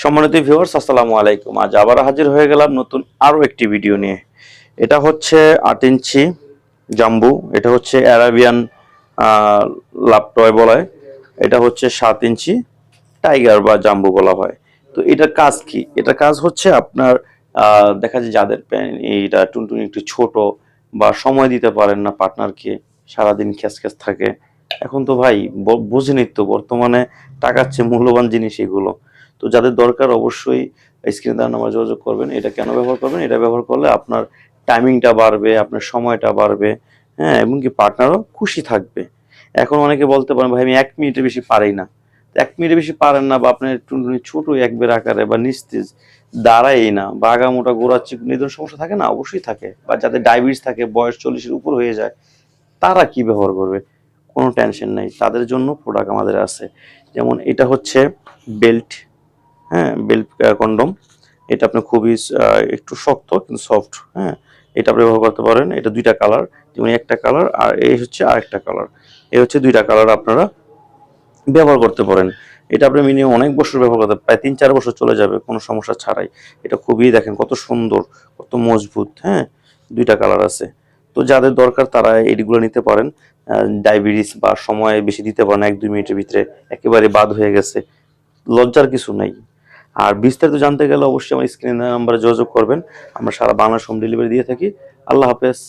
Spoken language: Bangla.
সম্মানিত ভিউয়ার্স, আসসালামু আলাইকুম। আজ আবার হাজির হয়ে গেলাম নতুন আরো একটি ভিডিও নিয়ে। এটা হচ্ছে 8 ইঞ্চি জাম্বু, এটা হচ্ছে অ্যারাবিয়ান লাভ টয় বলা হয়। এটা হচ্ছে 7 ইঞ্চি টাইগার বা জাম্বু বলা হয়। তো এটার কাজ কি? এটা কাজ হচ্ছে আপনার দেখা যায় যাদের এইটা টুনটুনি একটু ছোট বা সময় দিতে পারেন না পার্টনারকে, সারাদিন খ্যাস খ্যাস থাকে। এখন তো ভাই বুঝেনই তো, বর্তমানে টাকার চেয়ে মূল্যবান জিনিস এগুলো। তো যাদের দরকার অবশ্যই স্ক্রিনে দেওয়া নাম্বারে যোগাযোগ করবেন। এটা কেন ব্যবহার করবেন? এটা ব্যবহার করলে আপনার টাইমিংটা বাড়বে, আপনার সময়টা বাড়বে, হ্যাঁ, এবং কি পার্টনারও খুশি থাকবে। এখন অনেকে বলতে পারেন, ভাই আমি 1 মিনিটের বেশি পারি না। 1 মিনিটের বেশি পারেন না বা আপনার টুনটুনি ছোট একবের আকারে বা নিস্তেজ, দাঁড়ায়ই না বা আগামোটা গোড়াচ্ছি, এই ধরনের সমস্যা থাকে না? অবশ্যই থাকে। বা যাদের ডায়াবেটিস থাকে, বয়স 40-এর উপর হয়ে যায়, তারা কি ব্যবহার করবে? কোনো টেনশন নাই, তাদের জন্য প্রোডাক্ট আমাদের আছে। যেমন এটা হচ্ছে বেল্ট, হ্যাঁ, বেল্ট কন্ডম। এটা আপনার খুবই একটু শক্ত কিন্তু সফট, হ্যাঁ। এটা আপনি ব্যবহার করতে পারেন। এটা 2টা কালার, যেমন একটা কালার আর এই হচ্ছে আরেকটা কালার। এই হচ্ছে 2টা কালার আপনারা ব্যবহার করতে পারেন। এটা আপনি মিনিমাম অনেক বছর ব্যবহার করতে, প্রায় 3-4 বছর চলে যাবে কোনো সমস্যা ছাড়াই। এটা খুবই দেখেন কত সুন্দর, কত মজবুত, হ্যাঁ। 2টা কালার আছে। তো যাদের দরকার তারা এইগুলো নিতে পারেন। ডায়াবেটিস বা সময় বেশি দিতে পারেন, 1-2 মিনিটের ভিতরে একেবারে বাদ হয়ে গেছে, লজ্জার কিছু নাই। আর বিস্তারিত জানতে গেলে অবশ্যই আমার স্ক্রিনে নাম্বারে যোগাযোগ করবেন। আমরা সারা বাংলাদেশ হোম ডেলিভারি দিয়ে থাকি। আল্লাহ হাফেজ।